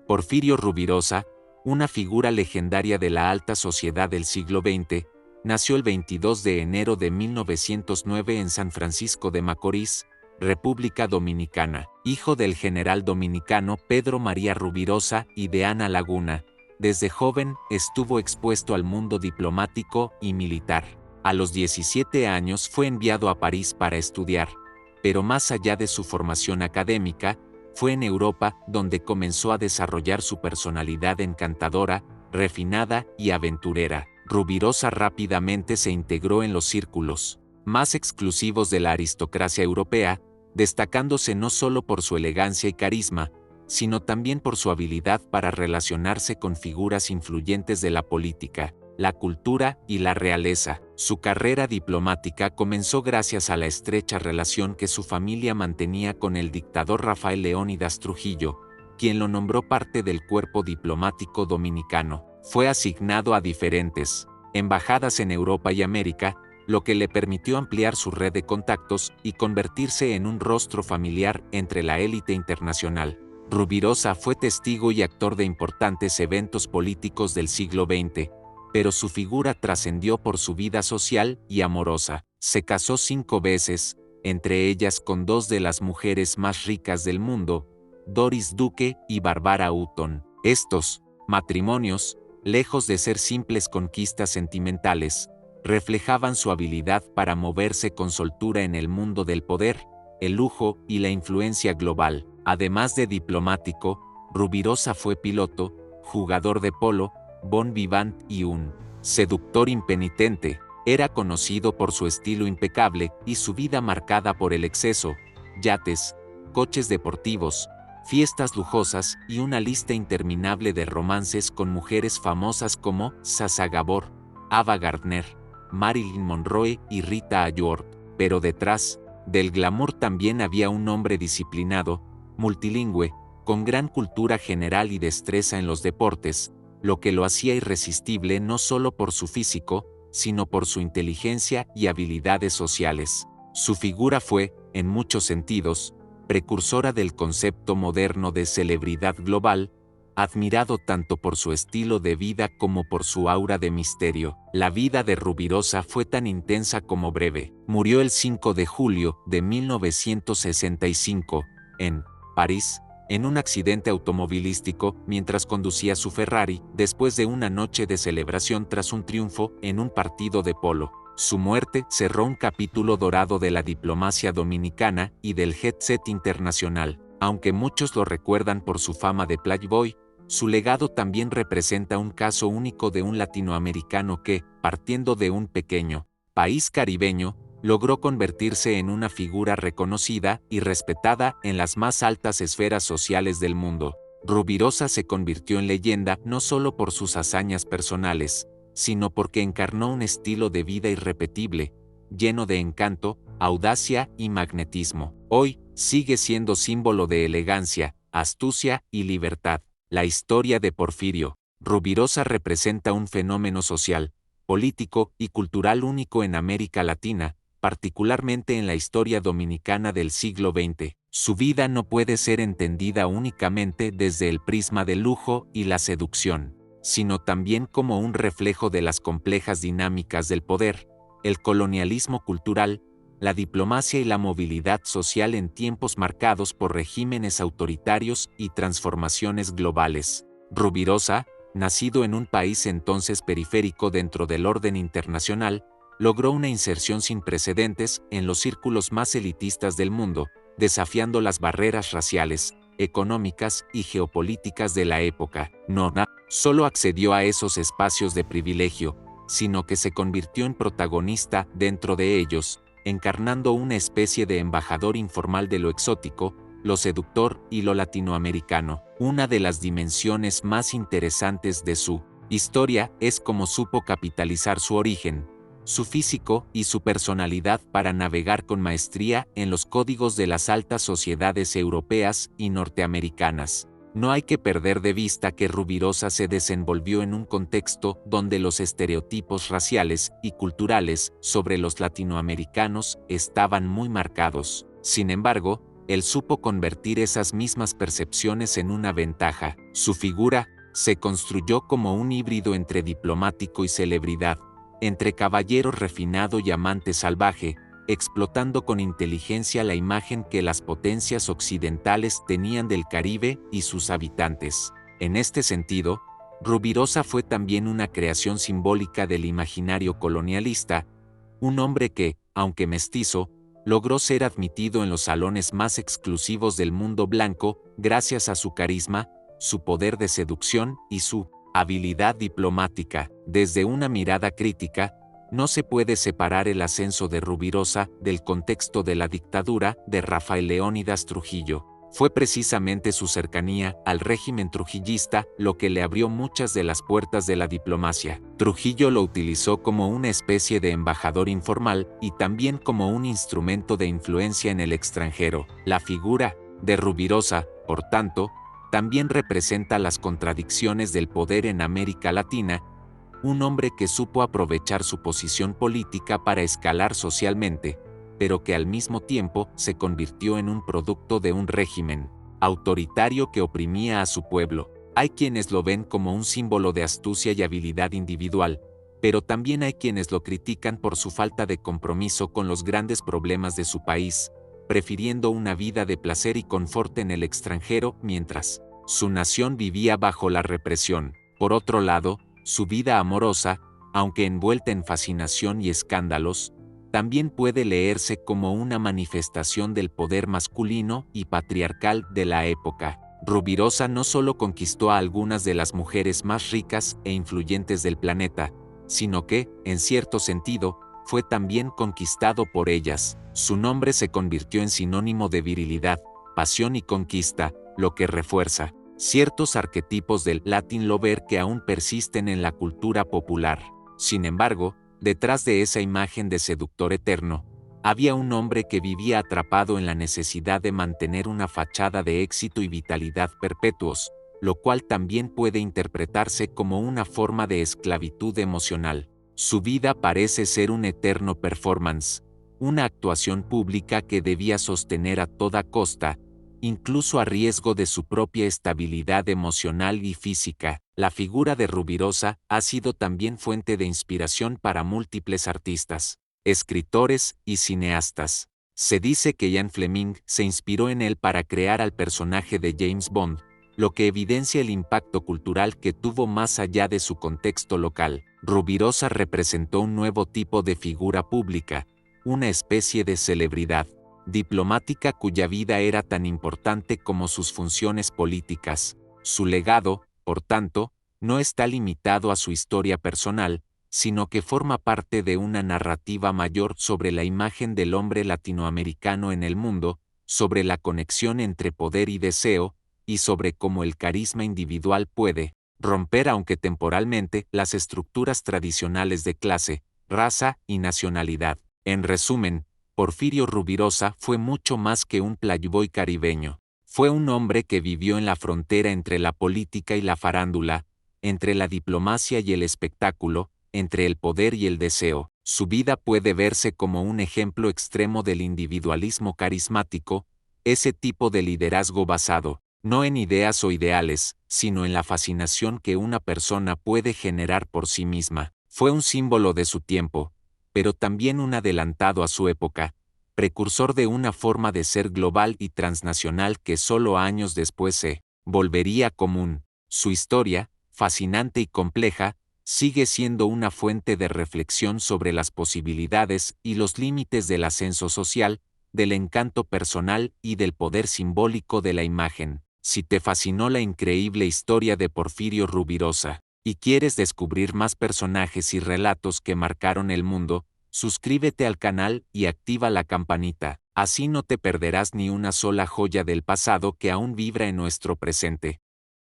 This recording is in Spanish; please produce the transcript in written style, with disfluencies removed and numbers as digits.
Porfirio Rubirosa, una figura legendaria de la alta sociedad del siglo XX, nació el 22 de enero de 1909 en San Francisco de Macorís, República Dominicana, hijo del general dominicano Pedro María Rubirosa y de Ana Laguna. Desde joven estuvo expuesto al mundo diplomático y militar. A los 17 años fue enviado a París para estudiar, pero más allá de su formación académica, fue en Europa donde comenzó a desarrollar su personalidad encantadora, refinada y aventurera. Rubirosa rápidamente se integró en los círculos más exclusivos de la aristocracia europea, destacándose no solo por su elegancia y carisma, sino también por su habilidad para relacionarse con figuras influyentes de la política, la cultura y la realeza. Su carrera diplomática comenzó gracias a la estrecha relación que su familia mantenía con el dictador Rafael Leónidas Trujillo, quien lo nombró parte del cuerpo diplomático dominicano. Fue asignado a diferentes embajadas en Europa y América, lo que le permitió ampliar su red de contactos y convertirse en un rostro familiar entre la élite internacional. Rubirosa fue testigo y actor de importantes eventos políticos del siglo XX, pero su figura trascendió por su vida social y amorosa. Se casó 5 veces, entre ellas con 2 de las mujeres más ricas del mundo, Doris Duque y Barbara Hutton. Estos matrimonios, lejos de ser simples conquistas sentimentales, reflejaban su habilidad para moverse con soltura en el mundo del poder, el lujo y la influencia global. Además de diplomático, Rubirosa fue piloto, jugador de polo, bon vivant y un seductor impenitente. Era conocido por su estilo impecable y su vida marcada por el exceso, yates, coches deportivos, fiestas lujosas y una lista interminable de romances con mujeres famosas como Sasa Gabor, Ava Gardner, Marilyn Monroe y Rita Hayworth. Pero detrás del glamour también había un hombre disciplinado, multilingüe, con gran cultura general y destreza en los deportes, lo que lo hacía irresistible no solo por su físico, sino por su inteligencia y habilidades sociales. Su figura fue, en muchos sentidos, precursora del concepto moderno de celebridad global, admirado tanto por su estilo de vida como por su aura de misterio. La vida de Rubirosa fue tan intensa como breve. Murió el 5 de julio de 1965, en París, en un accidente automovilístico mientras conducía su Ferrari, después de una noche de celebración tras un triunfo en un partido de polo. Su muerte cerró un capítulo dorado de la diplomacia dominicana y del jet set internacional. Aunque muchos lo recuerdan por su fama de playboy, su legado también representa un caso único de un latinoamericano que, partiendo de un pequeño país caribeño, logró convertirse en una figura reconocida y respetada en las más altas esferas sociales del mundo. Rubirosa se convirtió en leyenda no solo por sus hazañas personales, sino porque encarnó un estilo de vida irrepetible, lleno de encanto, audacia y magnetismo. Hoy, sigue siendo símbolo de elegancia, astucia y libertad. La historia de Porfirio Rubirosa representa un fenómeno social, político y cultural único en América Latina, particularmente en la historia dominicana del siglo XX. Su vida no puede ser entendida únicamente desde el prisma del lujo y la seducción, sino también como un reflejo de las complejas dinámicas del poder, el colonialismo cultural, la diplomacia y la movilidad social en tiempos marcados por regímenes autoritarios y transformaciones globales. Rubirosa, nacido en un país entonces periférico dentro del orden internacional, logró una inserción sin precedentes en los círculos más elitistas del mundo, desafiando las barreras raciales, económicas y geopolíticas de la época. No solo accedió a esos espacios de privilegio, sino que se convirtió en protagonista dentro de ellos, encarnando una especie de embajador informal de lo exótico, lo seductor y lo latinoamericano. Una de las dimensiones más interesantes de su historia es cómo supo capitalizar su origen, su físico y su personalidad para navegar con maestría en los códigos de las altas sociedades europeas y norteamericanas. No hay que perder de vista que Rubirosa se desenvolvió en un contexto donde los estereotipos raciales y culturales sobre los latinoamericanos estaban muy marcados. Sin embargo, él supo convertir esas mismas percepciones en una ventaja. Su figura se construyó como un híbrido entre diplomático y celebridad, entre caballero refinado y amante salvaje, explotando con inteligencia la imagen que las potencias occidentales tenían del Caribe y sus habitantes. En este sentido, Rubirosa fue también una creación simbólica del imaginario colonialista, un hombre que, aunque mestizo, logró ser admitido en los salones más exclusivos del mundo blanco gracias a su carisma, su poder de seducción y su habilidad diplomática. Desde una mirada crítica, no se puede separar el ascenso de Rubirosa del contexto de la dictadura de Rafael Leónidas Trujillo. Fue precisamente su cercanía al régimen trujillista lo que le abrió muchas de las puertas de la diplomacia. Trujillo lo utilizó como una especie de embajador informal y también como un instrumento de influencia en el extranjero. La figura de Rubirosa, por tanto, también representa las contradicciones del poder en América Latina, un hombre que supo aprovechar su posición política para escalar socialmente, pero que al mismo tiempo se convirtió en un producto de un régimen autoritario que oprimía a su pueblo. Hay quienes lo ven como un símbolo de astucia y habilidad individual, pero también hay quienes lo critican por su falta de compromiso con los grandes problemas de su país, prefiriendo una vida de placer y confort en el extranjero mientras su nación vivía bajo la represión. Por otro lado, su vida amorosa, aunque envuelta en fascinación y escándalos, también puede leerse como una manifestación del poder masculino y patriarcal de la época. Rubirosa no solo conquistó a algunas de las mujeres más ricas e influyentes del planeta, sino que, en cierto sentido, fue también conquistado por ellas. Su nombre se convirtió en sinónimo de virilidad, pasión y conquista, lo que refuerza ciertos arquetipos del Latin lover que aún persisten en la cultura popular. Sin embargo, detrás de esa imagen de seductor eterno, había un hombre que vivía atrapado en la necesidad de mantener una fachada de éxito y vitalidad perpetuos, lo cual también puede interpretarse como una forma de esclavitud emocional. Su vida parece ser un eterno performance, una actuación pública que debía sostener a toda costa, incluso a riesgo de su propia estabilidad emocional y física. La figura de Rubirosa ha sido también fuente de inspiración para múltiples artistas, escritores y cineastas. Se dice que Ian Fleming se inspiró en él para crear al personaje de James Bond, lo que evidencia el impacto cultural que tuvo más allá de su contexto local. Rubirosa representó un nuevo tipo de figura pública, una especie de celebridad diplomática cuya vida era tan importante como sus funciones políticas. Su legado, por tanto, no está limitado a su historia personal, sino que forma parte de una narrativa mayor sobre la imagen del hombre latinoamericano en el mundo, sobre la conexión entre poder y deseo, y sobre cómo el carisma individual puede romper, aunque temporalmente, las estructuras tradicionales de clase, raza y nacionalidad. En resumen, Porfirio Rubirosa fue mucho más que un playboy caribeño. Fue un hombre que vivió en la frontera entre la política y la farándula, entre la diplomacia y el espectáculo, entre el poder y el deseo. Su vida puede verse como un ejemplo extremo del individualismo carismático, ese tipo de liderazgo basado, no en ideas o ideales, sino en la fascinación que una persona puede generar por sí misma. Fue un símbolo de su tiempo, pero también un adelantado a su época, precursor de una forma de ser global y transnacional que solo años después se volvería común. Su historia, fascinante y compleja, sigue siendo una fuente de reflexión sobre las posibilidades y los límites del ascenso social, del encanto personal y del poder simbólico de la imagen. Si te fascinó la increíble historia de Porfirio Rubirosa, y quieres descubrir más personajes y relatos que marcaron el mundo, suscríbete al canal y activa la campanita, así no te perderás ni una sola joya del pasado que aún vibra en nuestro presente.